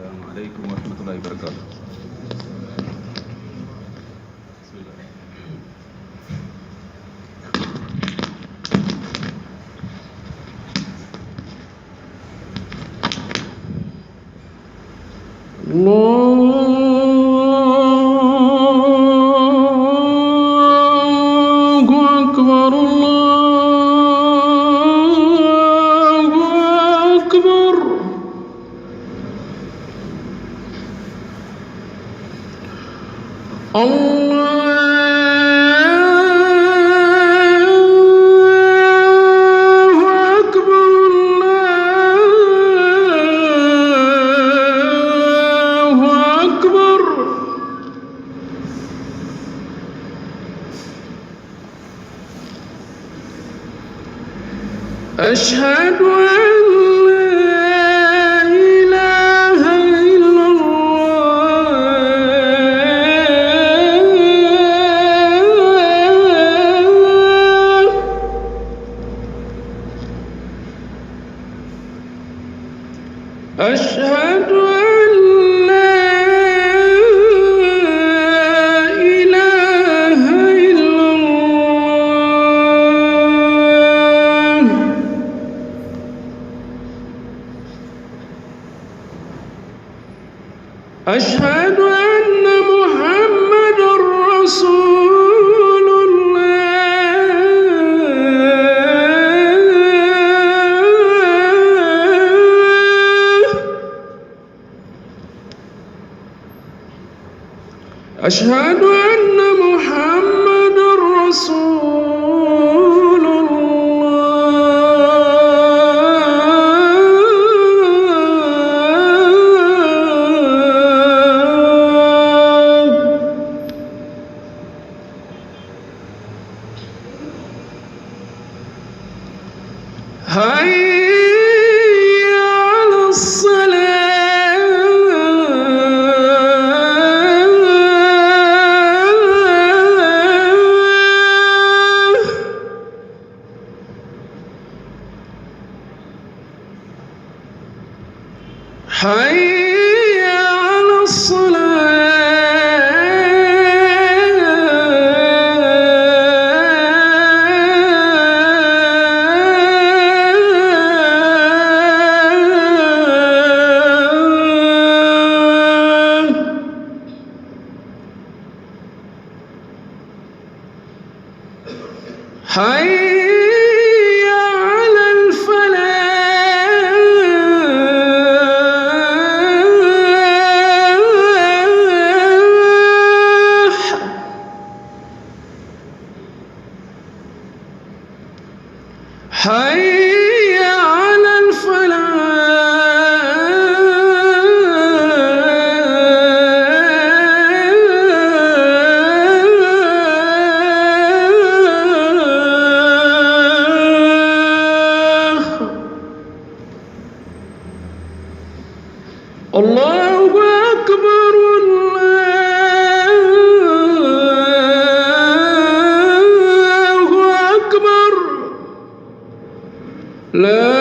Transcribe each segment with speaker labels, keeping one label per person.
Speaker 1: السلام عليكم ورحمة الله وبركاته. بسم الله.
Speaker 2: الله أكبر الله أكبر الله أكبر الله أكبر أشهد أن لا إله إلا الله أشهد أن لا إله إلا الله أشهد أن محمدًا رسول الله أشهد أن محمدًا رسول الله هيا على الصلاة حي على الصلاة حي على الفلاح حي على الفلاح الله أكبر الله أكبر لا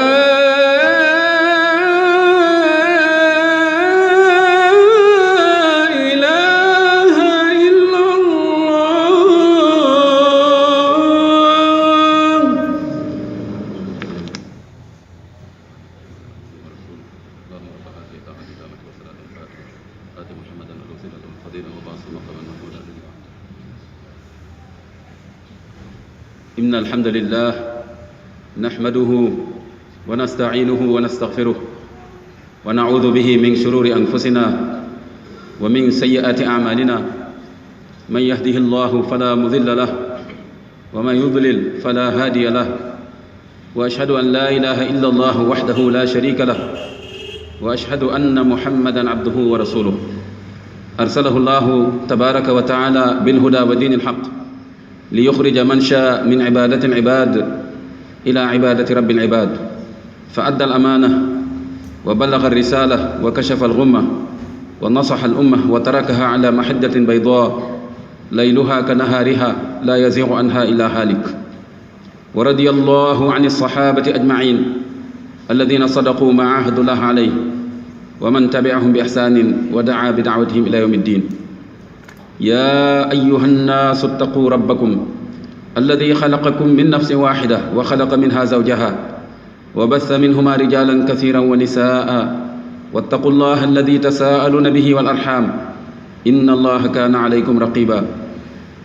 Speaker 2: إله إلا الله
Speaker 1: اللهم رب هذه الدعوة التامة والصلاة الفاتحة آت محمدا الوسيلة والفضيلة وبعث مقاما محمودا الذي وعده. إن الحمد لله نحمده ونستعينه ونستغفره ونعوذ به من شرور أنفسنا ومن سيئات أعمالنا من يهده الله فلا مضل له ومن يضلل فلا هادي له وأشهد أن لا إله إلا الله وحده لا شريك له وأشهد أن محمدًا عبده ورسوله أرسله الله تبارك وتعالى بالهدى ودين الحق ليخرج من شاء من عبادة العباد إلى عبادة رب العباد فأدى الأمانة وبلغ الرسالة وكشف الغمة ونصح الأمة وتركها على محجة بيضاء ليلها كنهارها لا يزيغ عنها إلا هالك. ورضي الله عن الصحابة أجمعين الذين صدقوا ما عاهدوا الله عليه ومن تبعهم بإحسان ودعا بدعوتهم إلى يوم الدين. يا أيها الناس اتقوا ربكم الذي خلقكم من نفس واحدة وخلق منها زوجها وبث منهما رجالا كثيرا ونساء واتقوا الله الذي تساءلون به والأرحام إن الله كان عليكم رقيبا.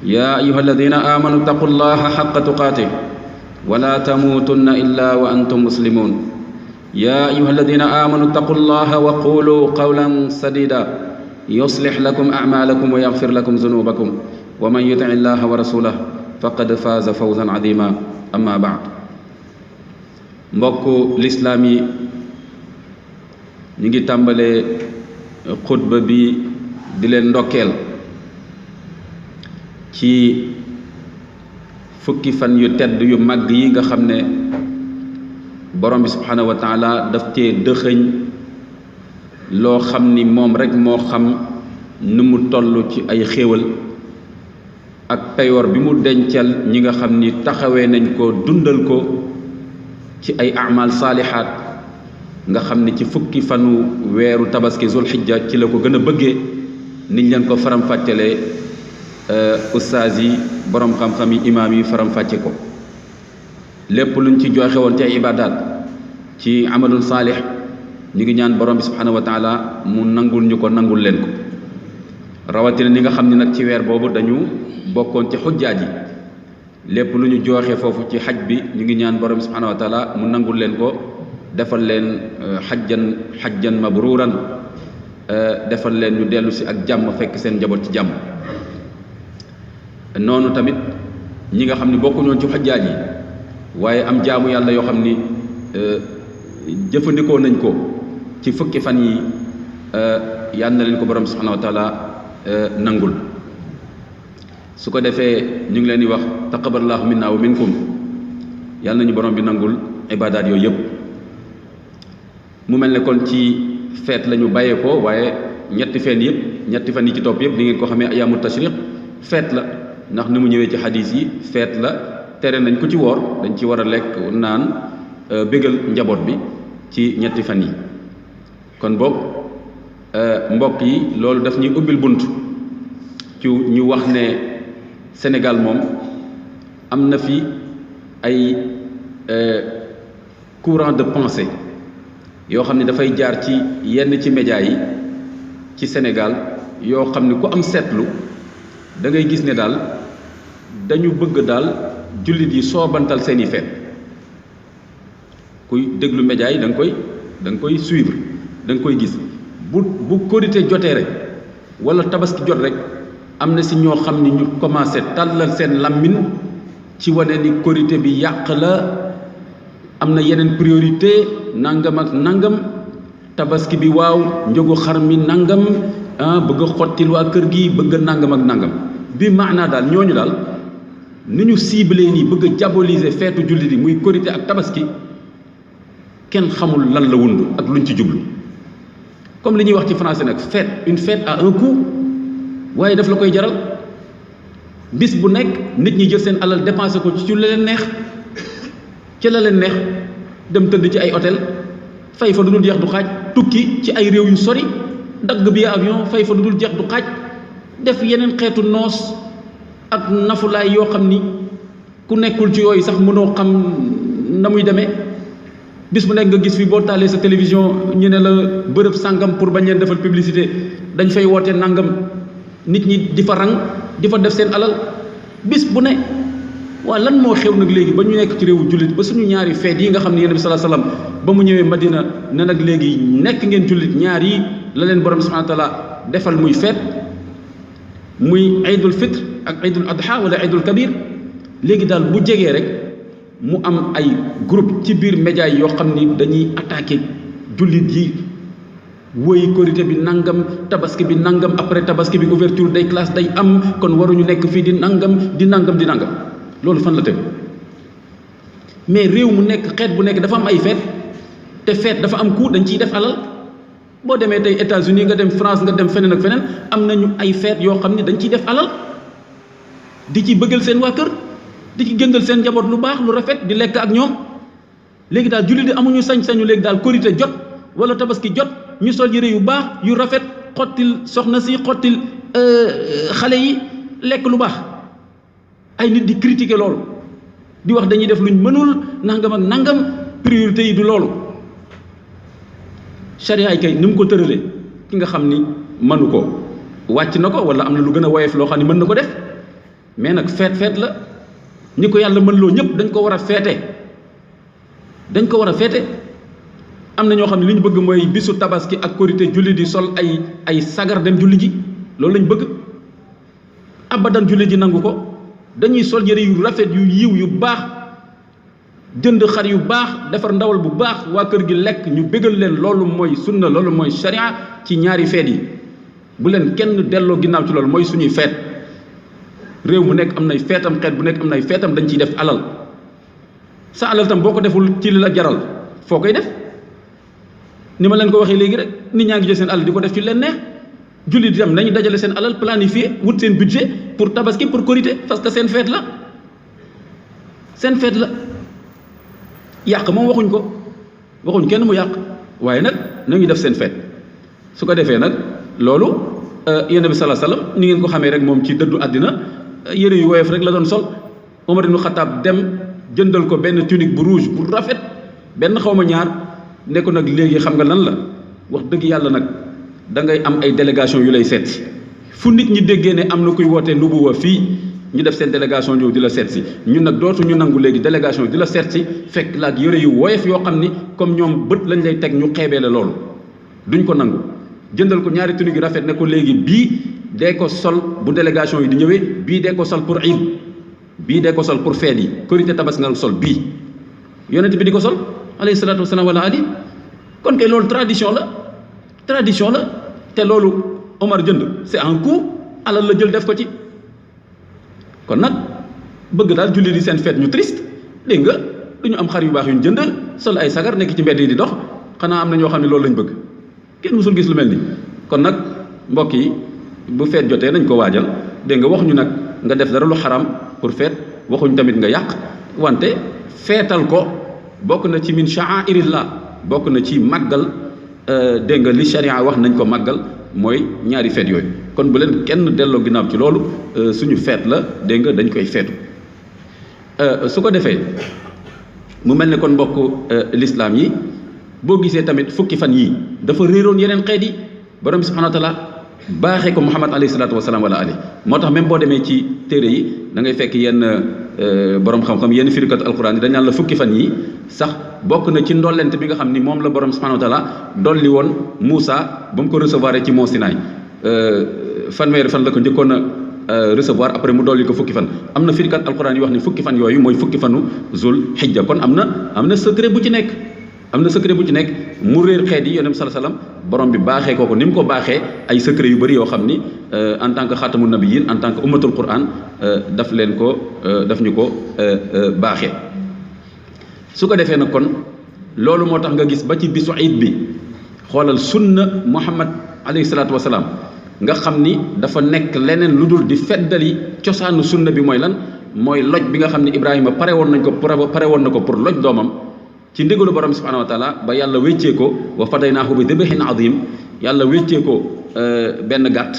Speaker 1: يا أيها الذين آمنوا اتقوا الله حق تقاته ولا تموتن إلا وأنتم مسلمون. يا أيها الذين آمنوا اتقوا الله وقولوا قولا سديدا يصلح لكم أعمالكم ويغفر لكم ذنوبكم ومن يطع الله ورسوله فقد فاز فوزا عظيما. أما بعد. mbokku lislaam yi ñu ngi tàmbalee xutba bi di leen ndokkeel ci fukki fan yu tedd yu màgg yi nga xam ne borom bi subhanahu wa taala daf cee dëxëñ loo xam ni moom rek moo xam nu mu toll ci ay xéewal ak payoor bi mu dencal ñi nga xam ni taxawee nañ ko dundal ko ci ay amal saalihaat nga xam ni ci fukki fanu weeru tabaski zulhijja ci la ko gën a bëggee niñ leen ko faram-fàccelee ustaas yi borom xam-xam yi imaam yi faram-fàcce ko lépp luñ ci joxe woon ci ay ibaadaat ci amalun saalih ñu ngi ñaan borom bi subhanahu wa taala mu nangul ñu ko nangul leen ko rawatina ni nga xam ne nag ci weer boobu dañu bokkoon ci xujjaaj yi lépp lu ñu joxe foofu ci xaj bi ñu ngi ñaan borom bi subhanahu wa taala mu nangul leen ko defal leen xajjan mabruuran defal leen ñu dellu si ak jàmm fekk seen njaboot ci jàmm. noonu tamit ñi nga xam ne bokkuñoon ci xujjaaj yi waaye am jaamu yàlla yoo xam ni jëfandikoo nañ ko ci fukki fan yi yal na leen ko borom subhanahu wa taala nangul. su ko defee ñu ngi leen di wax taqabbalallahu minna wa minkum yàlla nañu borom bi nangul ibaadaat yooyu yëpp. mu mel ne kon ci feet la ñu bàyyee ko waaye ñetti fan yi ci topp yëpp di ngeen ko xamee ayaamu tashriq feet la ndax ni mu ñëwee ci xadiis yi feet la tere nañ ko ci woor dañ ci war a lekk naan bégal njaboot bi ci ñetti fan yi. kon boog mbokk yi loolu daf ñuy ubbil bunt ci ñu wax ne Sénégal moom am na fi ay courant de pensée yoo xam ne dafay jaar ci yenn ci médias yi ci Sénégal yoo xam ne ku am seetlu da ngay gis ne daal dañu bëgg daal jullit yi soobantal seeni feet kuy déglu médias yi da nga koy suivre da nga koy gis bu korité jotee rek wala tabaski jot rek am na si ñoo xam ni ñu commencé tàllal seen làmmiñ ci wane ni korité bi yàq la am na yeneen priorité nangam ak nangam tabaski bi waaw njëgu xar mi nangam bëgg a xottil waa kër gi bëgg a nangam ak nangam bi maanaa daal ñooñu daal ni ñu ciblé nii bëgg a diaboliser feetu jullit yi muy korité ak tabaski kenn xamul lan la wund ak luñ ci jublu comme li ñuy wax ci français nag fête une fête à un coût waaye daf la koy jaral bis bu nekk nit ñi jël seen alal dépensé ko ci la leen neex ci la leen neex dem tëdd ci ay hôtel fay fa lu dul jeex du xaaj tukki ci ay réew yu sori dagg bi avion fay fa lu dul jeex du xaaj def yeneen xeetu noos ak nafulaay yoo xam ni ku nekkul ci yooyu sax mënoo xam na muy demee bis bu nekk nga gis fi boo taalee sa télévision ñu ne la bërëb sàngam pour bañ leen defal publicité dañ fay woote nangam nit ñi di fa rang di fa def seen alal bis bu ne waa lan moo xew nag léegi ba ñu nekk ci réewu jullit ba suñu ñaari feet yi nga xam ne yonent bi sallallahu alayhi wasallam ba mu ñëwee Madina ne nag léegi nekk ngeen jullit ñaar yi la leen borom subhanahu wa taala defal muy feet muy Aydul Fitr ak Aydul Adha wala Aydul Kabir léegi daal bu jegee rek mu am ay groupe ci biir médias yi yoo xam ni dañuy attaqué jullit yi woy korité bi nangam tabaski bi nangam après tabaski bi ouverture day classe day am kon waruñu nekk fii di nangam loolu fan la teg mais réew mu nekk xeet bu nekk dafa am ay feet te feet dafa am coût dañ ciy def alal boo demee tey États-Unis nga dem France nga dem feneen ak feneen am nañu ay feet yoo xam ni dañ ciy def alal di ci bëggal seen waa kër di ci gëndal seen njaboot lu baax lu rafet di lekk ak ñoom léegi daal jullit di amuñu sañ-sañu léegi daal korité jot wala tabaski jot ñu sol yére yu baax yu rafet xottil soxna si xottil xale yi lekk lu baax ay nit di critiquer loolu di wax dañuy def luñ mënul nangam ak nangam priorité yi du loolu charia yi kay ni mu ko tëralee ki nga xam ni mënu ko wàcc na ko wala am na lu gën a woyof loo xam ne mën na ko def mais nag feet la ñi ko yàlla mën loo ñëpp dañ ko war a feete dañ ko war a feete am na ñoo xam ne li ñu bëgg mooy bisu tabaski ak korité julli di sol ay sagar dem julli ji loolu lañ bëgg abadan julli ji nangu ko dañuy sol yëre yu rafet yu yiw yu baax jënd xar yu baax defar ndawal bu baax waa kër gi lekk ñu bégal leen loolu mooy sunna loolu mooy sharia ci ñaari feet yi bu leen kenn delloo ginnaaw ci loolu mooy suñuy feet réew mu nekk am nay feetam xeet bu nekk am nay feetam dañ ciy def alal sa alal tam boo ko deful ci li la jaral foo koy def ni ma leen ko waxee léegi rek nit ñaa ngi jël seen alal di ko def ci leen neex jullit itam nañu dajale seen alal planifier wut seen budget pour tabaski pour korité parce que seen feet la yàq moom waxuñ kenn mu yàq waaye nag nañu def seen feet su ko defee nag loolu yonent bi sallallahu alayhi wasallam ni ngeen ko xamee rek moom ci dëddu àddina yëre yu woyof rek la doon sol Omar ibn Khattab dem jëndal ko benn tunique bu rouge bu rafet benn xaw ma ñaar ne ko nag léegi xam nga lan la wax dëgg yàlla nag da ngay am ay délégation yu lay seet fu nit ñi déggee ne am na kuy wootee nubuwa fii ñu def seen délégation ñëw di la seet si ñun nag dootuñu nangu léegi délégation di la seet si fekk la ak yëre yu woyof yoo xam ni comme ñoom bët lañ lay teg ñu xeebee la loolu duñ ko nangu jëndal ko ñaari tunique yu rafet ne ko léegi bii dee ko sol bu délégation yi di ñëwee bii dee ko sol pour iid bii dee ko sol pour feet yi korité tabaski nga sol bii yonent bi di ko sol alayhi salaatu wasalaam wala ali kon kay loolu tradition la te loolu Omar jënd c'est un coup alal la jël def ko ci kon nag bëgg daal julli di seen feet ñu triste dégg nga du ñu am xar yu baax yu ñu jëndal sol ay sagar nekk ci mbedd yi di dox xanaa am na ñoo xam ne loolu lañ bëgg kenn mësul gis lu mel ni kon nag mbokk yi bu feet jotee nañ ko waajal dégg nga waxuñu nag nga def dara lu xaram pour feet waxuñu tamit nga yàq wante feetal ko bokk na ci min sha'airillah bokk na ci màggal dégg nga li sharia wax nañ ko màggal mooy ñaari feet yooyu kon bu leen kenn delloo ginnaaw ci loolu suñu feet la dégg nga dañ koy feetu su ko defee mu mel ne kon mbokk l'islam yi boo gisee tamit fukki fan yii dafa réeroon yeneen xeet yi borom bi subhanahu wa taala baaxee ko Muhammad alayhi salaatu wasalaam wala ali moo tax même boo demee ci téere yi da ngay fekk yenn borom xam-xam yenn firikat alquran yi dañ naan la fukki fan yi sax bokk na ci ndollent bi nga xam ni moom la borom subhanahu wa taala dolli woon Moussa ba mu ko recevoir ci Mont Sinaï fanweeri fan la ko njëkkoon a recevoir après mu dolli ko fukki fan am na firikat alquran yi wax ni fukki fan yooyu mooy fukki fanu zul hijja kon am na secret bu ci nekk mu réer xeet yi yonent bi sallallahu alayhi wasallam borom bi baaxee kooku ni mu ko baaxee ay secret yu bëri yoo xam ni en tant que xaatamu nabiyyin en tant que ummatul quran daf ñu ko baaxee su ko defee nag kon loolu moo tax nga gis ba ci bisu iid bi xoolal sunna Muhammad alayhi salaatu wasalaam nga xam ni dafa nekk leneen lu dul di feddali cosaanu sunna bi mooy lan mooy loj bi nga xam ne Ibrahima pare woon na ko pour loj doomam ci ndigalu borom subhanahu wa taala ba yàlla wéccee ko wa fadaynaahu bi dibhin azim yàlla wéccee ko benn gàtt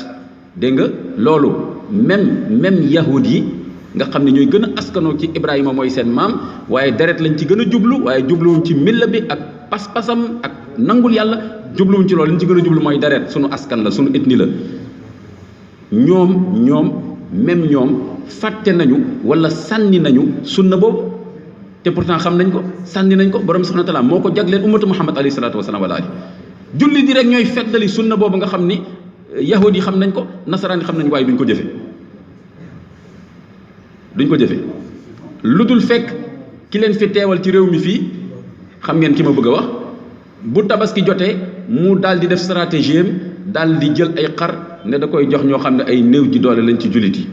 Speaker 1: dégg nga loolu même yahud yi nga xam ne ñooy gën a askanoo ci Ibrahima mooy seen maam waaye deret lañ ci gën a jublu waaye jubluwuñ ci milla bi ak pas-pasam ak nangul yàlla jubluwuñ ci loolu liñ ci gën a jublu mooy deret sunu askan la sunu ethnie la ñoom fàtte nañu wala sànni nañu sunna boobu te pourtant xam nañ ko sànni nañ ko borom subhanahu wa ta'ala moo ko jagleel ummatu Muhammad alayhi salaatu wasalaam wala ali julli di rek ñooy feddali sunna boobu nga xam ni yahud yi xam nañ ko nasaraan yi xam nañ waaye duñ ko jëfe lu dul fekk ki leen fi teewal ci réew mi fii xam ngeen ki ma bëgg a wax bu tabaski jotee mu daal di def stratégie am daal di jël ay xar ne da koy jox ñoo xam ne ay néew ji doole lañ ci jullit yi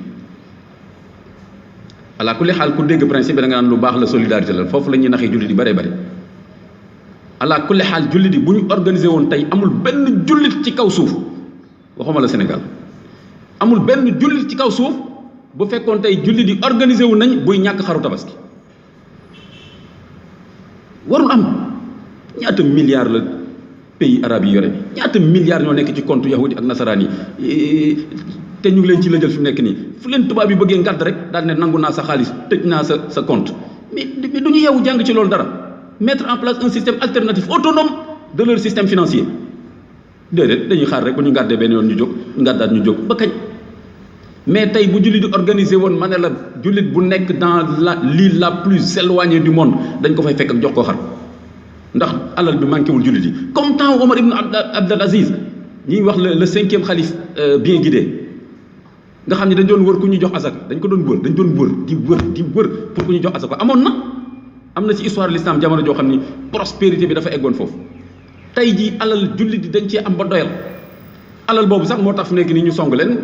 Speaker 1: ala kulli xaal ku dégg principe bi da nga naan lu baax la solidarité la foofu la ñuy naxee jullit yi bare bare ala kulli xaal jullit yi bu ñu organisé woon tey amul benn jullit ci kaw suuf waxuma la Sénégal amul benn jullit ci kaw suuf bu fekkoon tey jullit yi organisé wu nañ buy ñàkk xaru tabaski warul am ñaata milliards la pays arabes yi yore ñaata milliards ñoo nekk ci compte yahudi ak nasaraan yi te ñu ngi leen ci la jël fi mu nekk nii fu leen tubaab yi bëggee ngàdd rek daal ne nangu naa sa xaalis tëj naa sa compte mais du ñu yeewu jàng ci loolu dara mettre en place un système alternatif autonome de leur système financier déedéet dañuy xaar rek bu ñu ngàddee benn yoon ñu jóg ngàddaat ñu jóg ba kañ. mais tey bu jullit di organisé woon ma ne la jullit bu nekk dans l'île la plus éloignée du monde dañ ko fay fekk ak jox ko xar ndax alal bi manqué wul jullit yi comme temps Omar ibn Abdel Aziz ñuy wax le 5e xalif bien guidé nga xam ne dañ doon wër ku ñu jox asaka dañ ko doon wër dañ doon wër di wër pour ku ñu jox asaka amoon na am na ci histoire l'islam jamono joo xam ni prospérité bi dafa eggoon foofu tey jii alal jullit yi dañ cee am ba doyal alal boobu sax moo tax fu nekk nii ñu song leen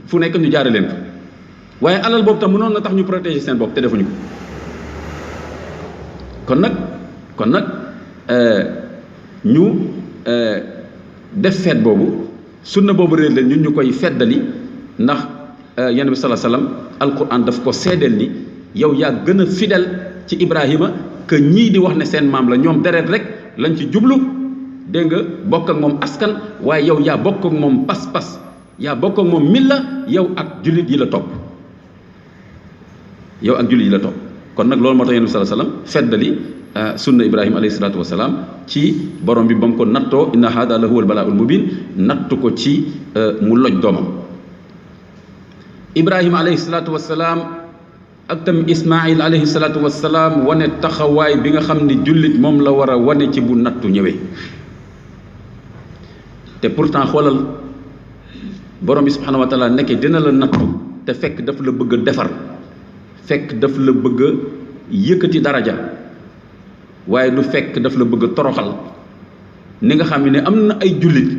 Speaker 1: fu nekk ñu jaare leen ko waaye alal boobu tam mënoon na tax ñu protéger seen bopp te defuñu ko kon nag ñu def feet boobu sunna boobu réer leen ñun ñu koy feddali ndax yonent bi sallallahu alayhi wasallam alquran daf ko seedeel ni yow yaa gën a fidèle ci Ibrahima que ñii di wax ne seen maam la ñoom deret rek lañ ci jublu dégg nga bokk ak moom askan waaye yow yaa bokk ak moom pas-pas yaa bokk ak moom milla yow ak jullit yi la topp kon nag loolu moo tax yonent bi sallallahu alayhi wasallam feddali sunna Ibrahima alayhi salaatu wasalaam ci borom bi ba mu ko nattoo inna hada la huwa al balaaul mubin nattu ko ci mu loj doomam Ibrahima alayhi salaatu wasalaam ak tam Ismaïl alayhi salaatu wasalaam wane taxawaay bi nga xam ni jullit moom la war a wane ci bu nattu ñëwee te pourtant xoolal borom bi subhanahu wa taala nekkee dina la nattu te fekk daf la bëgg a defar fekk daf la bëgg a yëkkati daraja waaye du fekk daf la bëgg a toroxal ni nga xam ne am na ay jullit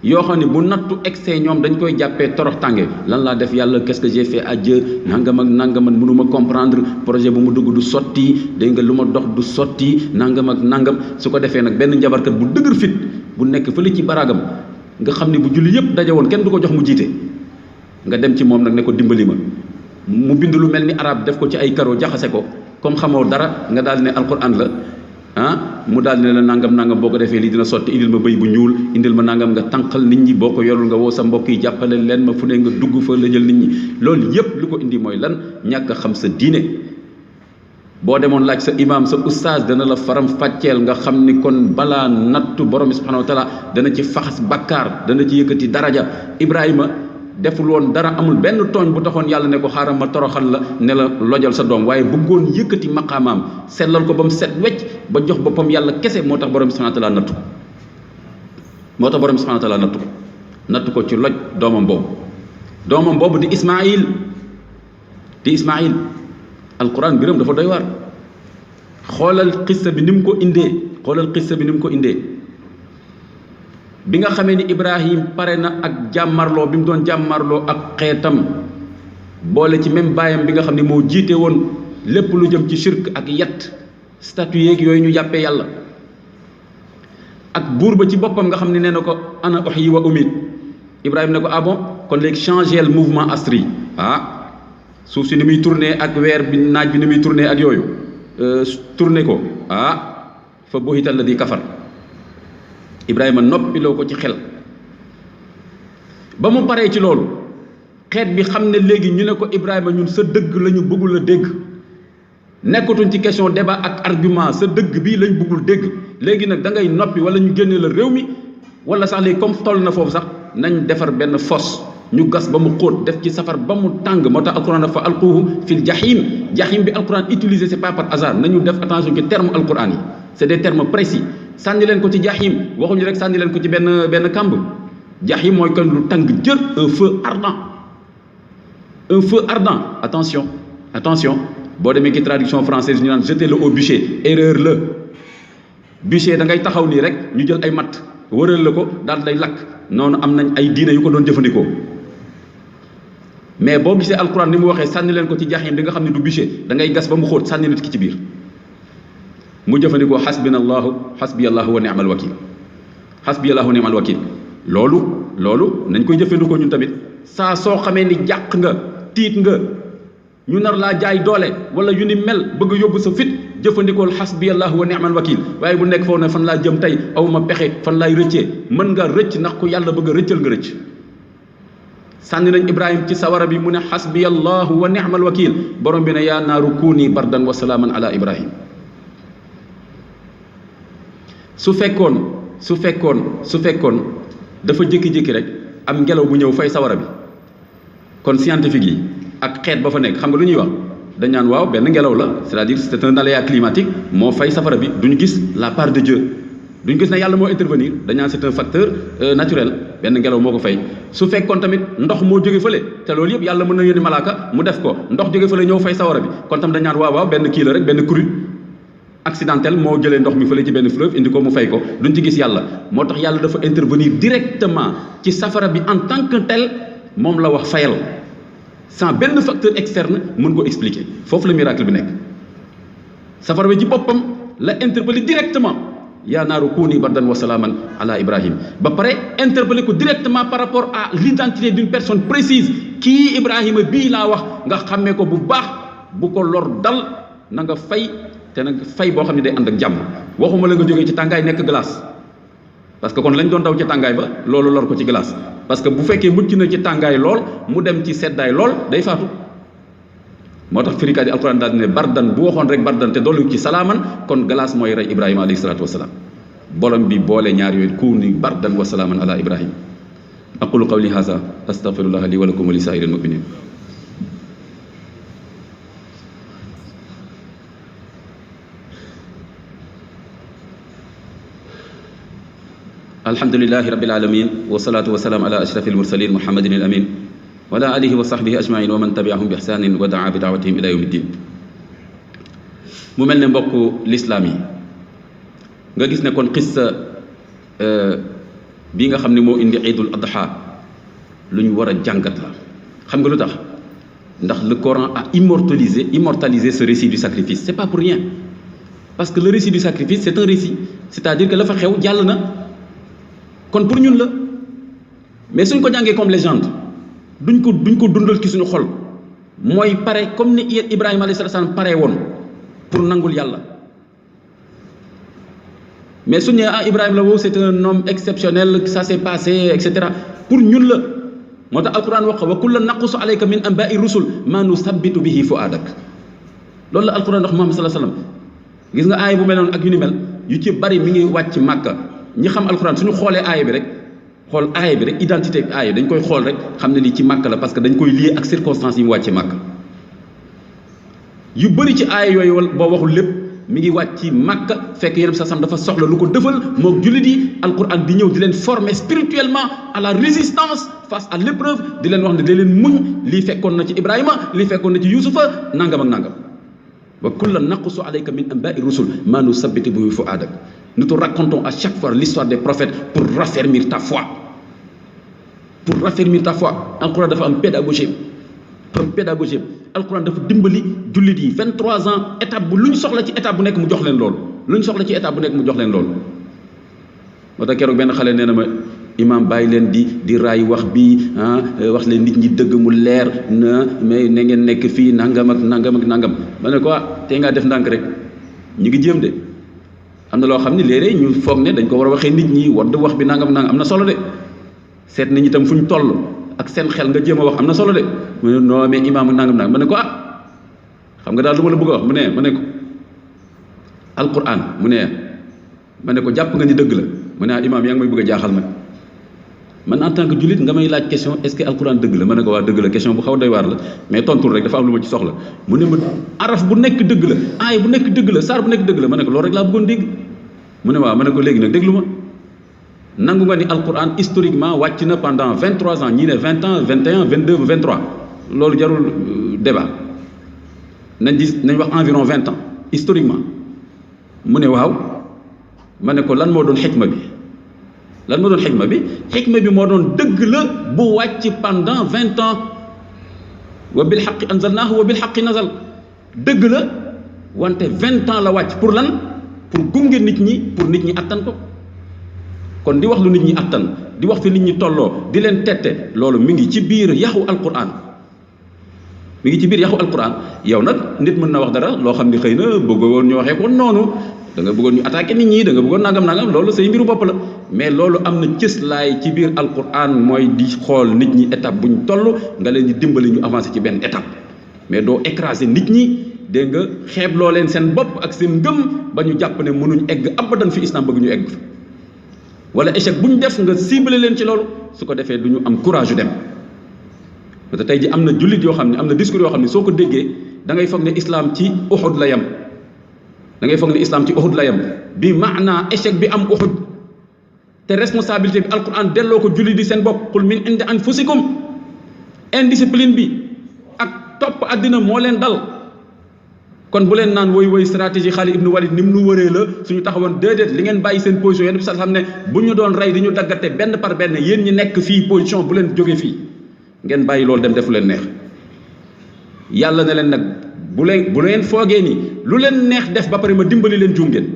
Speaker 1: yoo xam ne bu nattu excès ñoom dañ koy jàppee torox tànge lan laa def yàlla qu'est-ce que j'ai fait à Dieu nangam ak nangam mënuma comprendre projet bu mu dugg du sotti dégg nga lu ma dox du sotti nangam ak nangam su ko defee nag benn njabarkat bu dëgër fit bu nekk fële ci baraagam nga xam ne bu julli yëpp daje woon kenn du ko jox mu jiite nga dem ci moom nag ne ko dimbali ma mu bind lu mel ni arab def ko ci ay karo jaxase ko comme xamoo dara nga daal ne alquran la mu daal ne la nangam nangam boo ko defee lii dina sotti indil ma bëy bu ñuul indil ma nangam nga tànqal nit ñi boo ko yorul nga woo sa mbokk yi jàppale leen ma fu ne nga dugg fa la jël nit ñi loolu yëpp lu ko indi mooy lan ñàkk a xam sa diine boo demoon laaj sa imam sa oustaz dana la faram fàcceel nga xam ni kon balaa nattu borom bi subhanahu wa taala dana ci faxas bakkaar dana ci yëkkati daraja Ibrahima deful woon dara amul benn tooñ bu taxoon yàlla ne ko xaaral ma toroxal la ne la lojal sa doom waaye bëggoon yëkkati maqaamaam sellal ko ba mu set wecc ba jox boppam yàlla kese moo tax borom bi subhanahu wa taala nattu ko moo tax borom bi subhanahu wa taala nattu ko ci loj doomam boobu di Ismaïl alquran biram dafa doy waar xoolal xissa bi ni mu ko indee bi nga xamee ni Ibrahim pare na ak jàmmarloo bi mu doon jàmmarloo ak xeetam boole ci même baayam bi nga xam ne moo jiite woon lépp lu jëm ci shirk ak yat statue yeeg yooyu ñu jàppee yàlla ak buur ba ci boppam nga xam ne nee na ko ana uhyi wa umit Ibrahim ne ko ah bon kon léegi changer le mouvement astri suuf si ni muy tourné ak weer bi naaj bi ni muy tourné ak yooyu tourné ko fa buhita alladi kafar Ibrahima noppiloo ko ci xel ba mu paree ci loolu xeet bi xam ne léegi ñu ne ko Ibrahima ñun sa dëgg la ñu bëggul a dégg nekkatuñ ci question débat ak argument sa dëgg bii lañ bëggul dégg léegi nag da ngay noppi wala ñu génne la réew mi wala sax léegi comme toll na foofu sax nañ defar benn fosse ñu gas ba mu xóot def ci safar ba mu tàng moo tax alquran dafa alquhu fil jahim bi alquran utilisé c'est pas par hasard nañu def attention ci terme alquran yi c'est des termes précis sànni leen ko ci jahim waxuñu rek sànni leen ko ci benn kamb jahim mooy kon lu tàng jër un feu ardent attention boo demee ci traduction française ñu naan jeter-le au bûcher erreur la bûcher da ngay taxaw nii rek ñu jël ay matt wëral la ko daal lay lakk noonu am nañ ay diine yu ko doon jëfandikoo mais boo gisee alquran ni mu waxee sànni leen ko ci jahim di nga xam ne du bûcher da ngay gas ba mu xóot sànni nit ki ci biir mu jëfandikoo xasbiyallahu wa ni'mal wakil loolu nañ koy jëfandikoo ñun tamit saa soo xamee ni jàq nga tiit nga ñu nar laa jaay doole wala yu ni mel bëgg a yóbbu sa fit jëfandikool xasbiyallahu wa ni'mal wakil waaye bu nekk foofu ne fan laa jëm tey aw ma pexe fan laay rëccee mën nga rëcc ndax ku yàlla bëgg a rëccal nga rëcc sànni nañ Ibrahima ci sawara bi mu ne xasbiyallahu wa ni'mal wakil borom bi ne yaa naaru kuuni bardan wa salaaman ala Ibrahim su fekkoon dafa jékki-jékki rek am ngelaw bu ñëw fay sawara bi kon scientifique yi ak xeet ba fa nekk xam nga lu ñuy wax dañ naan waaw benn ngelaw la c'est-à-dire c'est un aléa climatique moo fay safara bi duñu gis la part de Dieu duñu gis ne yàlla moo intervenir dañ naan c'est un facteur naturel benn ngelaw moo ko fay su fekkoon tamit ndox moo jóge fële te loolu yëpp yàlla mën na yónni malaaka mu def ko ndox jóge fële ñëw fay sawara bi kon tam dañ naan waaw benn kii la rek benn crue accidentel moo jëlee ndox mi fële ci benn fleuve indi ko mu fay ko duñ ci gis yàlla moo tax yàlla dafa intervenir directement ci safara bi en tant que tel moom la wax fayal sans benn facteur externe mën ko expliquer foofu la miracle bi nekk safara bi ci boppam la interpellé directement yaa naaru kuuni bardan wa salaaman ala Ibrahim ba pare interpellé ko directement par rapport à l'identité d'une personne précise kii Ibrahima bii laa wax nga xàmmee ko bu baax bu ko lor dal na nga fay te nag fay boo xam ne day ànd ak jàmm waxuma la nga jógee ci tàngaay nekk glace parce que kon lañ doon daw ci tàngaay ba loolu lor ko ci glace parce que bu fekkee mucc na ci tàngaay lool mu dem ci seddaay lool day faatu moo tax firikat yi alquran daal di ne bardan bu waxoon rek bardan te dollu ci salaaman kon glace mooy rey Ibrahima alayhi salaatu wasalaam bolom bi boole ñaar yooyu kuuni bardan wa salaaman ala Ibrahim aqulu qawli haza astaghfirullah li wa lakum wa li saa'iril mu'minin alhamdulillahi rabbil alamin wa salatu wa salam ala ashrafil mursalin muhammadin al amin wa ala alihi wa sahbihi ajmain wa man tabi'ahum bi ihsanin wa da'a bi da'watihim ila yawmiddin mu mel ne mbokk lislaam yi nga gis ne kon xissa bi nga xam ne moo indi iidul adha lu ñu war a jàngat la xam nga lu tax ndax le Coran a immortalisé ce récit du sacrifice c'est pas pour rien parce que le récit du sacrifice c'est un récit c'est-à-dire que la fa xew jàll na kon pour ñun la mais suñ ko jàngee comme légende duñ ko dundal ci suñu xol mooy pare comme ni Ibrahima alayhi salaam pare woon pour nangul yàlla mais suñu nee Ibrahima la woo c'est un homme exceptionnel ça s'est passé et cetera pour ñun la moo tax alquran wax wa kullan naqussu alayka min anba'i rusul ma nusabbitu bihi fu'adak loolu la alquran wax Muhammad sallallahu alayhi wasallam gis nga aaya bu mel noonu ak yu ni mel yu ci bari mi ngi wàcc Màkka ñi xam alquran suñu xoolee aaya bi rek xool aaya bi rek identité aaya dañ koy xool rek xam ne lii ci Màkka la parce que dañ koy lié ak circonstances yi mu wàcce Màkka yu bëri ci aaya yooyu boo waxul lépp mi ngi wàcc ci Màkka fekk Yonent bi sallam dafa soxla lu ko dëfal mook jullit yi alquran di ñëw di leen former spirituellement à la résistance face à l'épreuve di leen wax ne da leen muñ lii fekkoon na ci Ibrahima lii fekkoon na ci Yuusufa nangam ak nangam wa kullan naqussu alayka min anba'i rusul ma nusabbitu bihi fu'adak. Nous te racontons à chaque fois l'histoire des prophètes pour raffermir ta foi. Pour raffermir ta foi. Alquran dafa am pédagogie. Alquran dafa dimbali jullit yi 23 ans étape bu lu ñu soxla ci étape bu nekk mu jox leen loolu. lu ñu soxla ci étape bu nekk mu jox leen loolu. moo tax keroog benn xale nee na ma imam bàyyi leen di raay wax bi wax leen nit ñi dëgg mu leer na mais na ngeen nekk fii nangam ak nangam ak nangam ma ne ko tey ngaa def ndànk rek ñu ngi jéem de. am na loo xam ne léeg-léeg ñu foog ne dañ ko war a waxee nit ñi wadd wax bi nangam am na solo de seet nañ itam fu ñu toll ak seen xel nga jéem a wax am na solo de mu ne non mais imaam nangam ma ne ko xam nga daal lu ma la bëgg a wax ma ne ko alquran ma ne ko jàpp nga ni dëgg la mu ne imaam yaa ngi may bëgg a jaaxal man en tant que jullit nga may laaj question est-ce que alquran dëgg la ma ne ko waa dëgg la question bu xaw doy waar la mais tontul rek dafa am lu ma ci soxla mu ne ma araf bu nekk dëgg la aay bu nekk dëgg la saar bu nekk dëgg la ma ne ko loolu rek laa bëggoon dégg mu ne waaw ma ne ko léegi nag déglu ma nangu nga ni alquran historiquement wàcc na pendant 23 ans ñii ne 20 ans 21 22 23 loolu jarul débat nañ wax environ 20 ans historiquement mu ne waaw ma ne ko lan moo doon xikma bi xikma bi moo doon dëgg la bu wàcc pendant 20 ans wa bil haqqi anzalnahu wa bil haqqi nazal dëgg la wante 20 ans la wàcc pour lan pour gunge nit ñi pour nit ñi attan ko kon di wax lu nit ñi attan di wax fi nit ñi tolloo di leen tette loolu mi ngi ci biir yaxu alquran mi ngi ci biir yaxu alquran. yow nag nit mën na wax dara loo xam ni xëy na bëggoon ñu waxee ko noonu, da nga bëggoon ñu attaqué nit ñi, da nga bëggoon nangam loolu say mbiru bopp la, mais loolu am na cëslaay ci biir alquran mooy di xool nit ñi étape buñ toll nga leen di dimbali ñu avancer ci benn étape, mais doo écraser nit ñi dégg nga xeebloo leen seen bopp ak seen ngëm ba ñu jàpp ne mënuñ egg abadan fi islam bëgg ñu egg wala échec bu ñu def nga ciblé leen ci loolu, su ko defee du ñu am courage yu dem. parce que tey ji am na jullit yoo xam ne am na discours yoo xam ne soo ko déggee da ngay foog ne islam ci Uhud la yem, da ngay foog ne islam ci Uhud la yem bi maanaa échec bi am Uhud te responsabilité bi alquran delloo ko jullit di seen bopp, qul min indi anfusikum. indiscipline bi ak topp àddina moo leen dal. kon bu leen naan woy stratégie Khalid ibn Walid ni mu nu wëree la suñu taxawoon déedéet, li ngeen bàyyi seen position yéen bi sax xam ne bu ñu doon rey di ñu daggate benn par benn, yéen ñi nekk fii position bu leen jógee fii ngeen bàyyi loolu dem defu leen neex. yàlla ne leen nag bu leen foogee ni lu leen neex def ba pare ma dimbali leen juum ngeen.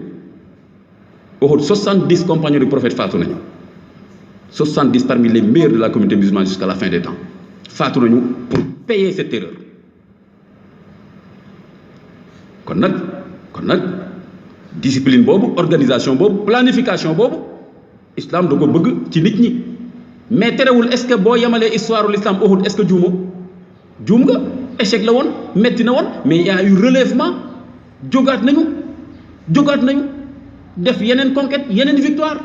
Speaker 1: Uhud 70 compagnons du prophète faatu nañu, 70 parmi les meilleurs de la communauté musulmane jusqu'à la fin des temps faatu nañu pour payer cette erreur. kon nag discipline boobu, organisation boobu, planification boobu islam da ko bëgg ci nit ñi, mais terewul est-ce que boo yemalee histoire u l'islam Uhud est-ce que juum nga, échec la woon, metti na woon, mais il y a eu relèvement, jógaat nañu def yeneen conquête, yeneen victoire.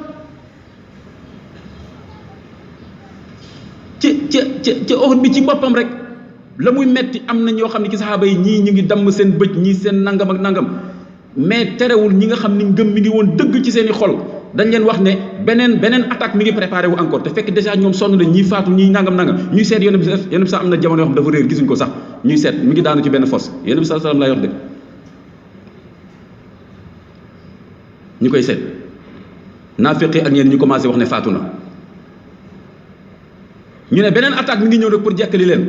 Speaker 1: ci Uhud bi ci boppam rek la muy metti am na ñoo xam ne ci saxaaba yi ñii ñu ngi damm seen bëj, ñii seen nangam ak nangam, mais terewul ñi nga xam ni ngëm mi ngi woon dëgg ci seeni xol dañ leen wax ne beneen attaque mi ngi préparé wu encore, te fekk déjà ñoom sonn nañ, ñii faatu, ñii nangam ñuy seet yonent bi sax am na jamono yoo xam dafa réer gisuñ ko sax, ñuy seet mi ngi daanu ci benn fosse, yonent bi sallallahu alayhi wasallam lay wax de ñu koy seet naafeqi ak ñeen ñu commencé wax ne faatu na, ñu ne beneen attaque mi ngi ñëw rek pour jekkali leen.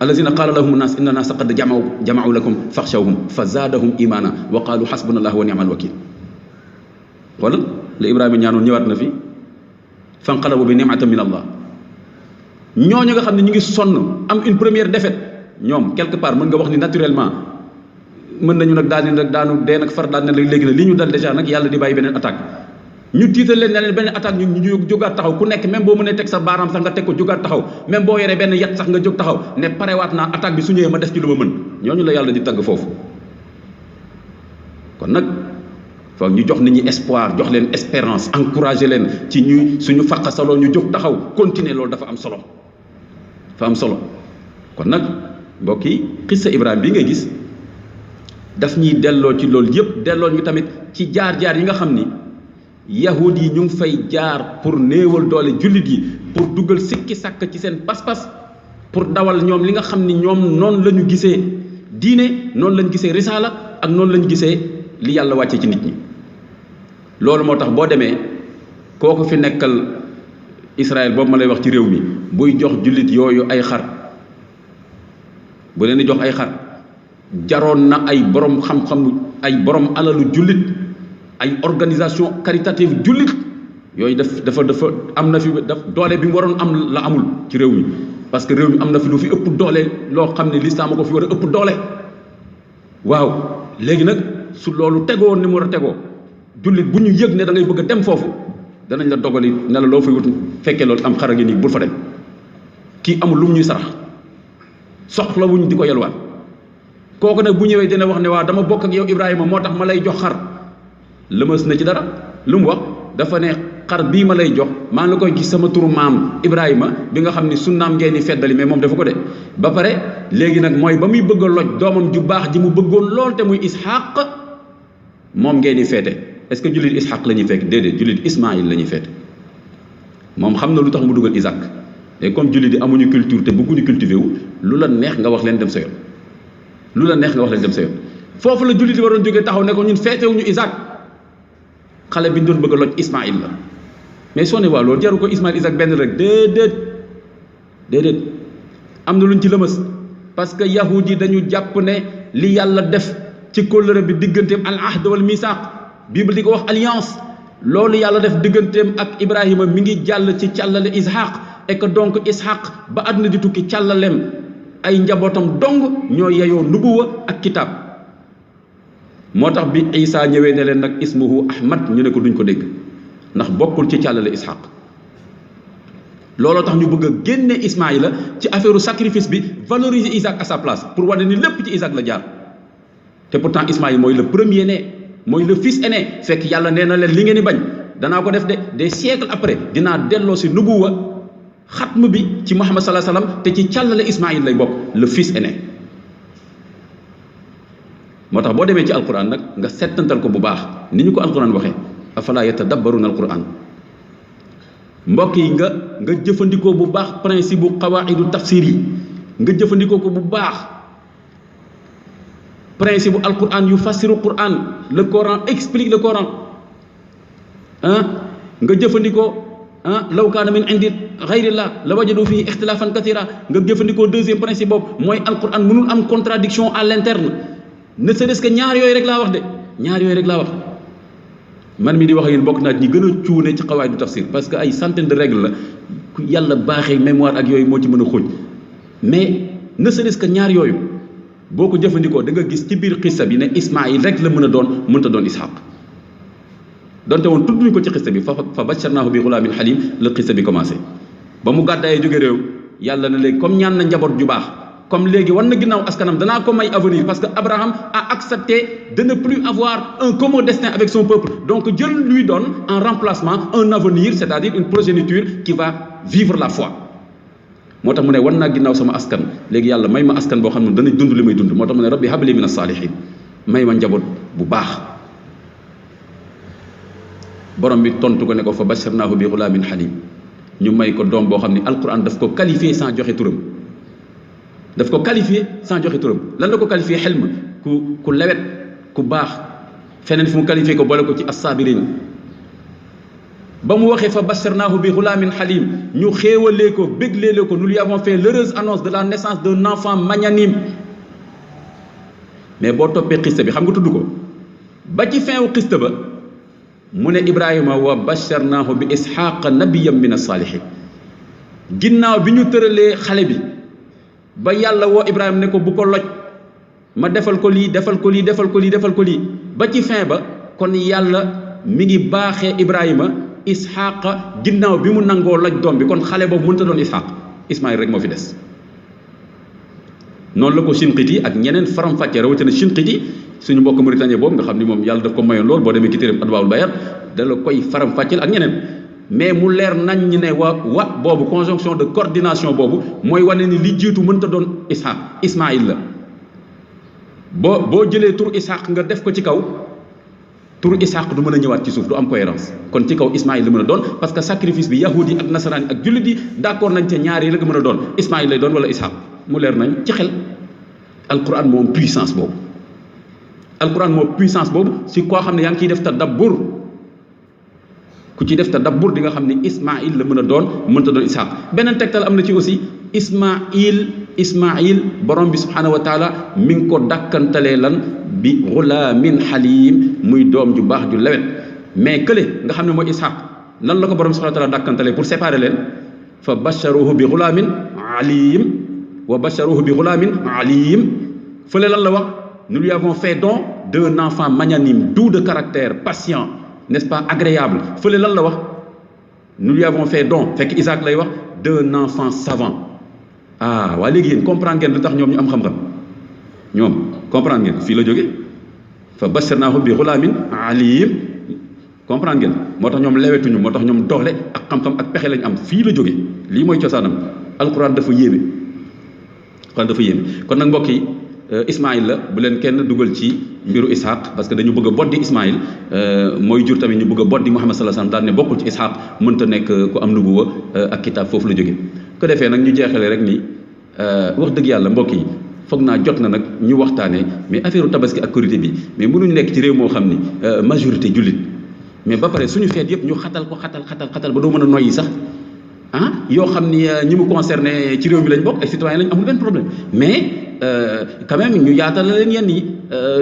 Speaker 1: allazina qaala lahum nnaas inna naasa qad jama'u lakum faxshawhum fa zaadahum imaana wa qaalu xasbunallahu wa ni'mal wakiil. xoolal la Ibrahima ñaanoon ñëwaat na fi fanqalabu bi ni'matin min Allah. ñooñu nga xam ne ñu ngi sonn am une première défaite, ñoom quelque part mën nga wax ni naturellement mën nañu nag daanu dee nag far daal ne léegi nag li ñu dal déjà nag yàlla di bàyyi beneen attaque. ñu tiital leen ne leen benn attaque ñu jógaat taxaw, ku nekk même boo mënee teg sa baaraam sax nga teg ko jógaat taxaw, même boo yoree benn yat sax nga jóg taxaw ne parewaat naa attaque bi su ñëwee ma def ci lu ma mën. ñooñu la yàlla di tagg foofu. kon nag foog ñu jox nit ñi espoir, jox leen espérance, encourager leen ci ñuy suñu fàq saloo ñu jóg taxaw continuer, loolu dafa am solo, kon nag mbokk yi xissa Ibrahima bi ngay gis daf ñuy delloo ci loolu yëpp, delloo ñu tamit ci jaar-jaar yi nga xam ni yahud yi ñu ngi fay jaar pour néewal doole jullit yi, pour dugal sikki sàkk ci seen pas-pas, pour dawal ñoom li nga xam ni ñoom noonu la ñu gisee diine, noonu la ñu gisee risaala, ak noonu la ñu gisee li yàlla wàccee ci nit ñi. loolu moo tax boo demee kooku fi nekkal Israël boobu ma lay wax ci réew mi buy jox jullit yooyu ay xar, bu leen di jox ay xar, jaroon na ay borom xam-xam, ay borom alalu jullit, ay organisation caritative jullit yooyu dafa am na fi doole bi mu waroon am la amul ci réew mi, parce que réew mi am na fi lu fi ëpp doole loo xam ne lislaam ko fi war a ëpp doole. waaw léegi nag su loolu tegoo ni mu war a tegoo, jullit bu ñu yëg ne da ngay bëgg a dem foofu danañ la dogali ne la loo fay wut fekkee loolu am xara ngi nii bul fa dem, kii amul lu mu ñuy sarax, soxlawuñ di ko yelwaan. kooku nag bu ñëwee dina wax ne waa dama bokk ak yow Ibrahima moo tax ma lay jox xar, lëmas na ci dara. lu mu wax dafa ne xar bii ma lay jox maa ngi la koy gis sama turu maam Ibrahima bi nga xam ni sunnaam ngeen di feddali, mais moom dafa ko de. ba pare léegi nag mooy ba muy bëgg a loj doomam ju baax ji mu bëggoon lool te muy Ishaq, moom ngeen di feete. est-ce que jullit Ishaq la ñuy fekk? déedéet, jullit Ismaïl la ñuy feete. moom xam na lu tax mu dugal Isaac, et comme jullit yi amuñu culture te bëgguñu cultiver wu, lu la neex nga wax leen dem sa yoon, lu la neex nga wax leen dem sa yoon. foofu la jullit yi waroon jógee taxaw ne ko ñun feetewuñu Isaac, xale bi ñu doon bëgg a loj Ismaïl la. mais soo ne waa loolu jaru ko Ismaïl Isaac benn rek, déedéet am na luñ ci lëmas, parce que yahud yi dañu jàpp ne li yàlla def ci kóllëre bi digganteem al ahd wal misaq, bible di ko wax alliance, loolu yàlla def digganteem ak Ibrahima mi ngi jàll ci càllale Ishaq, et que donc Ishaq ba àdduna di tukki càllaleem ay njabootam dong ñoo yeyoo nubuwa ak kitaab moo tax bi Isa ñëwee ne leen nag ismuhu Ahmad ñu ne ko duñ ko dégg ndax bokkul ci càllale Ishaq looloo tax ñu bëgg a génne Ismaïla ci affaire sacrifice bi valoriser Isaac à sa place pour wane ni lépp ci Isaac la jaar te pourtant Ismaïla mooy le premier né mooy le fils aîné fekk yàlla nee na leen li ngeen di bañ danaa ko def de des siècles après dinaa delloo si nubuwa xatm bi ci Muhammad sallallahu alayhi wasallam te ci càllale Ismaïla lay bokk le fils aîné moo tax boo demee ci alquran nag nga settantal ko bu baax ni ñu ko alquran waxee afala yatadabbaruna alquran mbokk yi nga jëfandikoo bu baax principe bu qawaidu tafsir yi nga jëfandikoo ko bu baax principe bu alquran yu fassiru quran le Coran explique le Coran nga jëfandikoo law kaana min indi ghayrillah la wajadu fihi ikhtilafan kathira nga jëfandikoo deuxième principe boobu mooy alquran mënul am contradiction à l'interne ne serait-ce que ñaar yooyu rek laa wax de ñaar yooyu rek laa wax man mi di wax ak yéen bokk naa ñi gën a cuune ci xawaayidu tafsir parce que ay centaine de règles la ku yàlla baaxee mémoire ak yooyu moo ci mën a xóoj mais ne serait-ce que ñaar yooyu boo ko jëfandikoo da nga gis ci biir xissa bi ne Ismaïl rek la mën a doon mënta doon Ishaq donte woon tudduñ ko ci xissa bi fa basharnaahu bi xulaamin xalim la xissa bi commencé ba mu gàddaayee jóge réew yàlla na léegi comme ñaan na njaboot ju baax comme léegi war na ginnaaw askanam danaa ko may avenir parce que Abraham a accepté de ne plus avoir un commun destin avec son peuple donc Dieu lui donne en remplacement un avenir c'est-à-dire une progéniture qui va vivre la foi moo tax mu ne war naa ginnaaw sama askan léegi yàlla may ma askan boo xam ne dana dund li may dund moo tax mu ne rabbi habli min as-salihin may ma njaboot bu baax borom bi tontu ko ne ko fa basharnaahu bi ghulamin halim ñu may ko doom boo xam ne alquran daf ko qualifié sans joxe turam daf ko qualifié sans joxe turam lan la ko qualifié xelm ku lewet ku baax feneen fu mu qualifié ko boole ko ci as-sabirin ba mu waxee fa basharnaahu bi ghulamin halim ñu xéewalee ko bégleele ko nous lui avons fait l'heureuse annonce de la naissance d'un enfant magnanime mais boo toppee xista bi xam nga tudd ko ba ci fin wu xista ba mu ne Ibrahima wa basharnaahu bi ishaqa nabiyyan min as-salihin ginnaaw bi ñu tëralee xale bi ba yàlla woo Ibrahima ne ko bu ko loj ma defal ko lii defal ko lii defal ko lii defal ko lii ba ci fin ba kon yàlla mi ngi baaxee Ibrahima Isxaaqa ginnaaw bi mu nangoo loj doom bi kon xale boobu mënta doon Isxaaq Ismaïl rek moo fi des noonu la ko Shinqiti ak ñeneen faram-fàccee rawatina Shinqiti suñu mbokk Mauritanien boobu nga xam ni moom yàlla daf ko mayoon lool boo demee ci téeram Adwaa'ul Bayaan da la koy faram-fàcceel ak ñeneen mais mu leer nañ ñu ne wa boobu conjonction de coordination boobu mooy wane ni li jiitu mënta doon Isxaaq Ismaïl la boo jëlee tur Isxaaq nga def ko ci kaw tur Isxaaq du mën a ñëwaat ci suuf du am cohérence kon ci kaw Ismaïl la mën a doon parce que sacrifice bi yahudi yi ak nasaraan yi ak jullit yi d'accord nañ ca ñaar yi la nga mën a doon Ismaïl lay doon wala Isxaaq mu leer nañ ci xel alquran moom puissance boobu alquran moom puissance boobu si koo xam ne yaa ngi ciy def tadabbur ku ci def tadabbur di nga xam ne Ismaïl la mën a doon mënta doon Isxaaq beneen tegtal am na ci aussi Ismaïl borom bi subhanahu wa taala mi ngi ko dàkkantalee lan bi ghulamin halim muy doom ju baax ju lewet mais kële nga xam ne mooy Isxaaq lan la ko borom bi subhanahu wa taala dàkkantalee pour séparer leen fa basharuhu bi ghulamin alim wa basharuhu bi ghulamin alim fële lan la wax nous lui avons fait don d'un enfant magnanime doux de caractère patient n'est-ce pas agréable fële lan la wax nous lui avons fait don fekk Isaac lay wax d'un enfant savant waa léegi yéen comprendre ngeen lu tax ñoom ñu am xam-xam ñoom comprendre ngeen fii la jóge fa basharnaahu bi ghulamin alim comprendre ngeen moo tax ñoom lewetuñu moo tax ñoom doole ak xam-xam ak pexe lañ am fii la jóge lii mooy cosaanam alquran dafa yéeme kon nag mbokk yi Ismaïl la bu leen kenn dugal ci mbiru Ishaq parce que dañu bëgg a boddi Ismaïl mooy jur tamit ñu bëgg a boddi Muhammad sallallahu alayhi wasallam daal ne bokkul ci Ishaq mënta nekk ku am nubuwa ak kitaab foofu la jóge ko defee nag ñu jeexale rek ni wax dëgg yàlla mbokk yi foog naa jot na nag ñu waxtaanee mais affaire tabaski ak korité bi mais mënuñu nekk ci réew moo xam ni majorité jullit mais ba pare suñu feet yëpp ñu xatal ba doo mën a noyyi sax yoo xam ni ñi mu concerné ci réew mi lañ bokk ay citoyens lañ amul benn problème mais quand même ñu yaatal leen yenn yi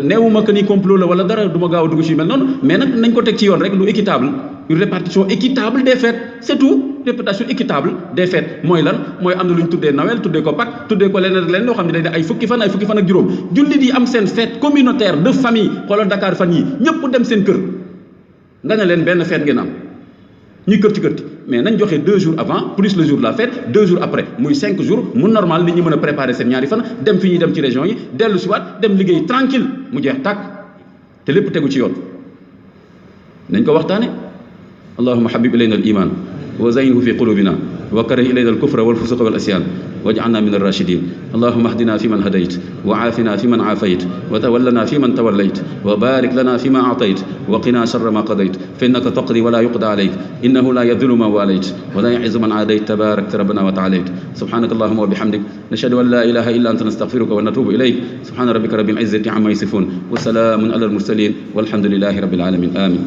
Speaker 1: neewuma que ni complot la wala dara du ma gaaw a dugg ci yu mel noonu mais nag nañ ko teg ci yoon rek lu équitable une répartition équitable des fêtes c'est tout répartition équitable des fêtes mooy lan mooy am na lu ñu tuddee Noël tuddee ko Pâques tuddee ko leneen loo xam ne dañ ne ay fukki fan ak juróom jullit yi am seen fête communautaire de famille xoolal Dakar fan yi ñëpp dem seen kër nga ne leen benn fête ngeen am ñuy kër ci mais nañ joxe 2 jours avant plus le jour de la fête 2 jours après muy 5 jours mu normal nit ñi mën a préparer seen ñaari fan dem fi ñuy dem ci région yi dellu si waat dem liggéey tranquille mu jeex tàkk te lépp tegu ci yoon nañ ko waxtaane allahumma habib ilayna al iman wa zayyinhu fi qulubina wa karih ilayna al kufra wal fusuqa wal asyan waj'alna min ar-rashidin allahumma ahdina fi man hadayt wa aafina fi man aafayt wa tawallana fi man tawallayt wa barik lana fi ma a'tayt wa qina sharra ma qadayt fa innaka taqdi wa la yuqda alayk innahu la yadhillu man walayt wa la yu'izzu man adayt tabarakta rabbana wa ta'alayt subhanaka allahumma wa bihamdik nashhadu an la ilaha illa anta nastaghfiruka wa natubu ilayk subhana rabbika rabbil izzati amma yasifun wa salamun ala al mursalin walhamdulillahi rabbil alamin amin